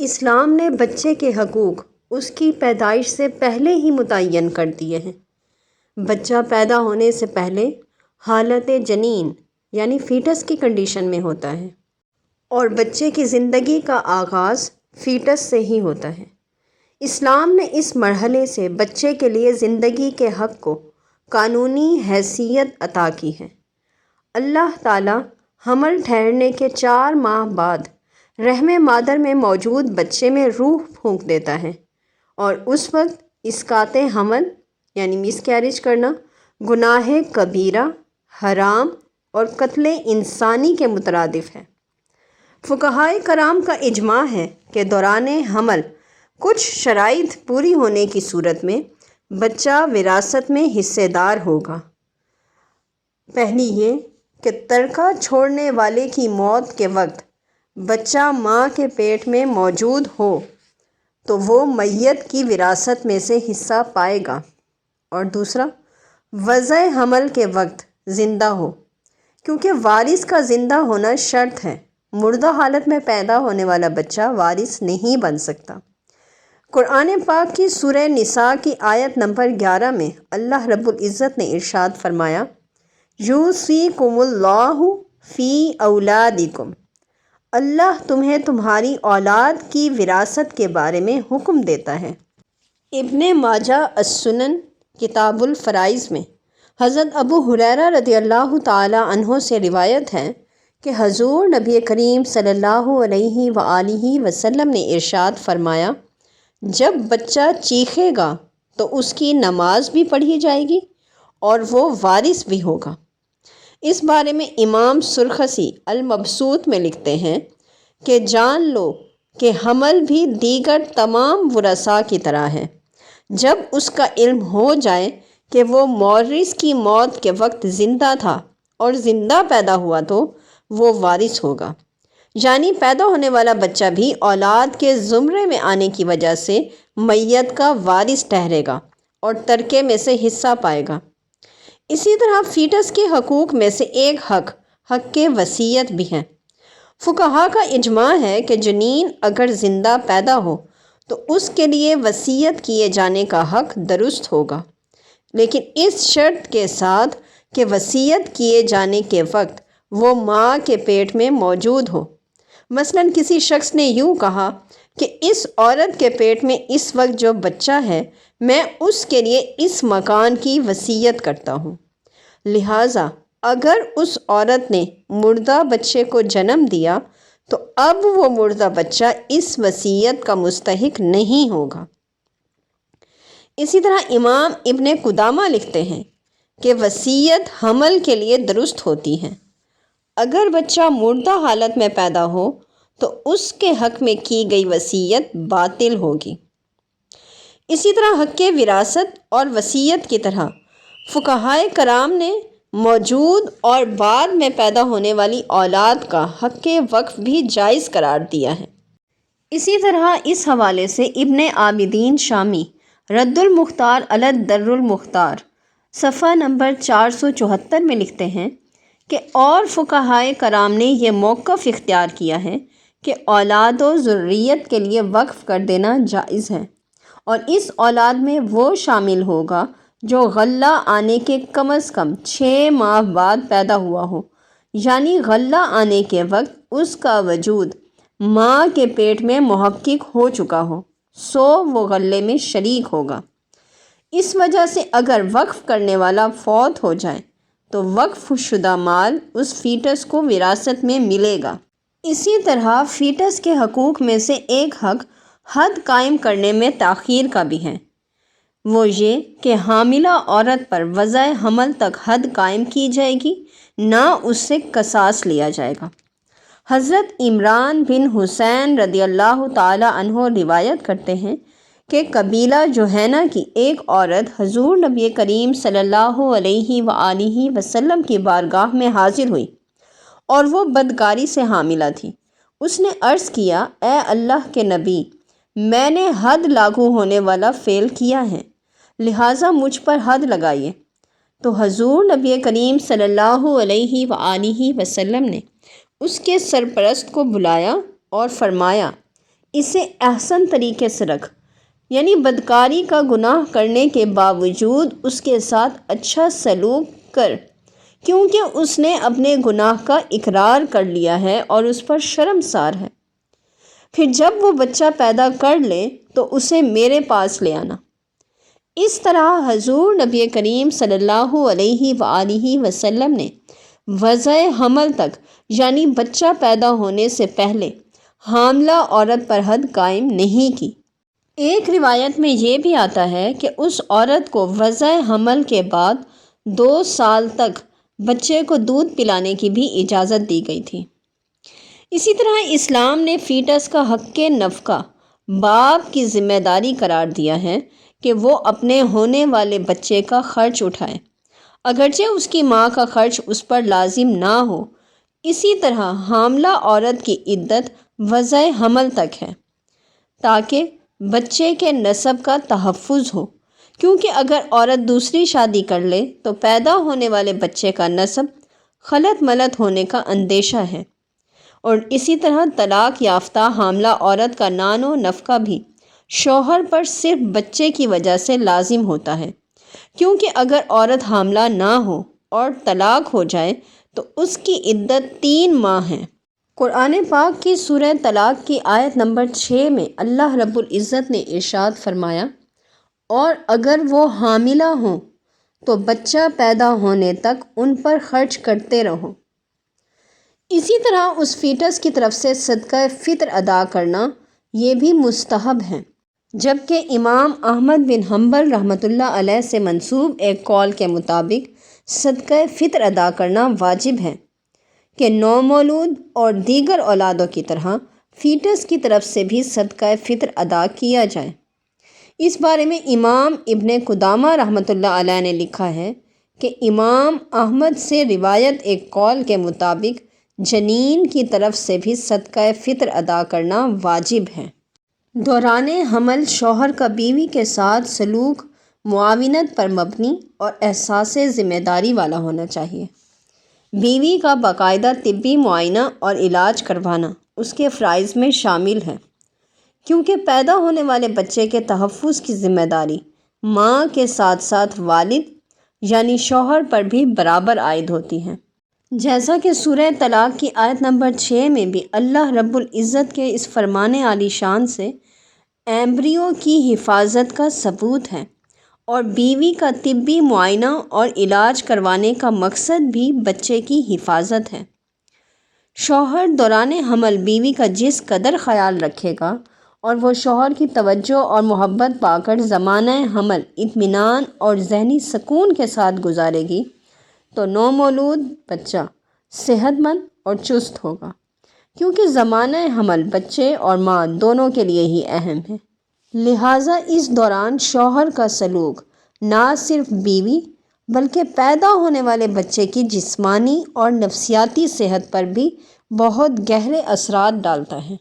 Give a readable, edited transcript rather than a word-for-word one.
اسلام نے بچے کے حقوق اس کی پیدائش سے پہلے ہی متعین کر دیے ہیں۔ بچہ پیدا ہونے سے پہلے حالت جنین یعنی فیٹس کی کنڈیشن میں ہوتا ہے اور بچے کی زندگی کا آغاز فیٹس سے ہی ہوتا ہے۔ اسلام نے اس مرحلے سے بچے کے لیے زندگی کے حق کو قانونی حیثیت عطا کی ہے۔ اللہ تعالیٰ حمل ٹھہرنے کے 4 ماہ بعد رحم مادر میں موجود بچے میں روح پھونک دیتا ہے اور اس وقت اسقاط حمل یعنی مس کیریج کرنا گناہ کبیرہ، حرام اور قتل انسانی کے مترادف ہے۔ فقہائے کرام کا اجماع ہے کہ دوران حمل کچھ شرائط پوری ہونے کی صورت میں بچہ وراثت میں حصے دار ہوگا۔ پہلی یہ کہ ترکہ چھوڑنے والے کی موت کے وقت بچہ ماں کے پیٹ میں موجود ہو تو وہ میت کی وراثت میں سے حصہ پائے گا، اور دوسرا وضع حمل کے وقت زندہ ہو، کیونکہ وارث کا زندہ ہونا شرط ہے۔ مردہ حالت میں پیدا ہونے والا بچہ وارث نہیں بن سکتا۔ قرآن پاک کی سورہ نساء کی آیت نمبر 11 میں اللہ رب العزت نے ارشاد فرمایا، یوصیکم اللہ فی اولادکم، اللہ تمہیں تمہاری اولاد کی وراثت کے بارے میں حکم دیتا ہے۔ ابن ماجہ السنن کتاب الفرائض میں حضرت ابو ہریرہ رضی اللہ تعالی عنہ سے روایت ہے کہ حضور نبی کریم صلی اللہ علیہ وآلہ وسلم نے ارشاد فرمایا، جب بچہ چیخے گا تو اس کی نماز بھی پڑھی جائے گی اور وہ وارث بھی ہوگا۔ اس بارے میں امام سرخسی المبسوط میں لکھتے ہیں کہ جان لو کہ حمل بھی دیگر تمام ورثاء کی طرح ہے۔ جب اس کا علم ہو جائے کہ وہ مورث کی موت کے وقت زندہ تھا اور زندہ پیدا ہوا تو وہ وارث ہوگا، یعنی پیدا ہونے والا بچہ بھی اولاد کے زمرے میں آنے کی وجہ سے میت کا وارث ٹھہرے گا اور ترکے میں سے حصہ پائے گا۔ اسی طرح فیٹس کے حقوق میں سے ایک حق وصیت بھی ہے۔ فقہا کا اجماع ہے کہ جنین اگر زندہ پیدا ہو تو اس کے لیے وصیت کیے جانے کا حق درست ہوگا، لیکن اس شرط کے ساتھ کہ وصیت کیے جانے کے وقت وہ ماں کے پیٹ میں موجود ہو۔ مثلاً کسی شخص نے یوں کہا کہ اس عورت کے پیٹ میں اس وقت جو بچہ ہے میں اس کے لیے اس مکان کی وصیت کرتا ہوں، لہٰذا اگر اس عورت نے مردہ بچے کو جنم دیا تو اب وہ مردہ بچہ اس وصیت کا مستحق نہیں ہوگا۔ اسی طرح امام ابن قدامہ لکھتے ہیں کہ وصیت حمل کے لیے درست ہوتی ہے۔ اگر بچہ مردہ حالت میں پیدا ہو تو اس کے حق میں کی گئی وصیت باطل ہوگی۔ اسی طرح حق وراثت اور وصیت کی طرح فقہائے کرام نے موجود اور بعد میں پیدا ہونے والی اولاد کا حق وقف بھی جائز قرار دیا ہے۔ اسی طرح اس حوالے سے ابن عابدین شامی رد المختار علی الدر المختار صفحہ نمبر 474 میں لکھتے ہیں کہ اور فقہائے کرام نے یہ موقف اختیار کیا ہے کہ اولاد و ذریت کے لیے وقف کر دینا جائز ہے، اور اس اولاد میں وہ شامل ہوگا جو غلہ آنے کے کم از کم 6 ماہ بعد پیدا ہوا ہو، یعنی غلہ آنے کے وقت اس کا وجود ماں کے پیٹ میں محقق ہو چکا ہو، سو وہ غلے میں شریک ہوگا۔ اس وجہ سے اگر وقف کرنے والا فوت ہو جائے تو وقف شدہ مال اس فیٹس کو وراثت میں ملے گا۔ اسی طرح فیٹس کے حقوق میں سے ایک حق حد قائم کرنے میں تاخیر کا بھی ہے، وہ یہ کہ حاملہ عورت پر وضع حمل تک حد قائم کی جائے گی، نہ اس سے قصاص لیا جائے گا۔ حضرت عمران بن حسین رضی اللہ تعالی عنہ روایت کرتے ہیں کہ قبیلہ جوہینہ کی ایک عورت حضور نبی کریم صلی اللہ علیہ وآلہ وسلم کی بارگاہ میں حاضر ہوئی اور وہ بدکاری سے حاملہ تھی۔ اس نے عرض کیا، اے اللہ کے نبی، میں نے حد لاگو ہونے والا فعل کیا ہے، لہٰذا مجھ پر حد لگائیے۔ تو حضور نبی کریم صلی اللہ علیہ وآلہ وسلم نے اس کے سرپرست کو بلایا اور فرمایا، اسے احسن طریقے سے رکھ، یعنی بدکاری کا گناہ کرنے کے باوجود اس کے ساتھ اچھا سلوک کر، کیونکہ اس نے اپنے گناہ کا اقرار کر لیا ہے اور اس پر شرمسار ہے۔ پھر جب وہ بچہ پیدا کر لے تو اسے میرے پاس لے آنا۔ اس طرح حضور نبی کریم صلی اللہ علیہ وآلہ وسلم نے وضع حمل تک، یعنی بچہ پیدا ہونے سے پہلے حاملہ عورت پر حد قائم نہیں کی۔ ایک روایت میں یہ بھی آتا ہے کہ اس عورت کو وضع حمل کے بعد 2 سال تک بچے کو دودھ پلانے کی بھی اجازت دی گئی تھی۔ اسی طرح اسلام نے فیٹس کا حق نفقہ باپ کی ذمہ داری قرار دیا ہے کہ وہ اپنے ہونے والے بچے کا خرچ اٹھائے، اگرچہ اس کی ماں کا خرچ اس پر لازم نہ ہو۔ اسی طرح حاملہ عورت کی عدت وضع حمل تک ہے تاکہ بچے کے نسب کا تحفظ ہو، کیونکہ اگر عورت دوسری شادی کر لے تو پیدا ہونے والے بچے کا نسب خلط ملط ہونے کا اندیشہ ہے۔ اور اسی طرح طلاق یافتہ حاملہ عورت کا نان و نفقہ بھی شوہر پر صرف بچے کی وجہ سے لازم ہوتا ہے، کیونکہ اگر عورت حاملہ نہ ہو اور طلاق ہو جائے تو اس کی عدت 3 ماہ ہے۔ قرآن پاک کی سورہ طلاق کی آیت نمبر 6 میں اللہ رب العزت نے ارشاد فرمایا، اور اگر وہ حاملہ ہوں تو بچہ پیدا ہونے تک ان پر خرچ کرتے رہو۔ اسی طرح اس فیٹس کی طرف سے صدقہ فطر ادا کرنا یہ بھی مستحب ہے، جبکہ امام احمد بن حنبل رحمۃ اللہ علیہ سے منسوب ایک قول کے مطابق صدقہ فطر ادا کرنا واجب ہے کہ نومولود اور دیگر اولادوں کی طرح فیٹس کی طرف سے بھی صدقہ فطر ادا کیا جائے۔ اس بارے میں امام ابن قدامہ رحمۃ اللہ علیہ نے لکھا ہے کہ امام احمد سے روایت ایک قول کے مطابق جنین کی طرف سے بھی صدقہ فطر ادا کرنا واجب ہے۔ دوران حمل شوہر کا بیوی کے ساتھ سلوک معاونت پر مبنی اور احساس ذمہ داری والا ہونا چاہیے۔ بیوی کا باقاعدہ طبی معائنہ اور علاج کروانا اس کے فرائض میں شامل ہے، کیونکہ پیدا ہونے والے بچے کے تحفظ کی ذمہ داری ماں کے ساتھ ساتھ والد یعنی شوہر پر بھی برابر عائد ہوتی ہے، جیسا کہ سورہ طلاق کی آیت نمبر 6 میں بھی اللہ رب العزت کے اس فرمان عالی شان سے ایمبریو کی حفاظت کا ثبوت ہے، اور بیوی کا طبی معائنہ اور علاج کروانے کا مقصد بھی بچے کی حفاظت ہے۔ شوہر دوران حمل بیوی کا جس قدر خیال رکھے گا اور وہ شوہر کی توجہ اور محبت پا کر زمانہ حمل اطمینان اور ذہنی سکون کے ساتھ گزارے گی تو نومولود بچہ صحت مند اور چست ہوگا، کیونکہ زمانہ حمل بچے اور ماں دونوں کے لیے ہی اہم ہے۔ لہٰذا اس دوران شوہر کا سلوک نہ صرف بیوی بلکہ پیدا ہونے والے بچے کی جسمانی اور نفسیاتی صحت پر بھی بہت گہرے اثرات ڈالتا ہے۔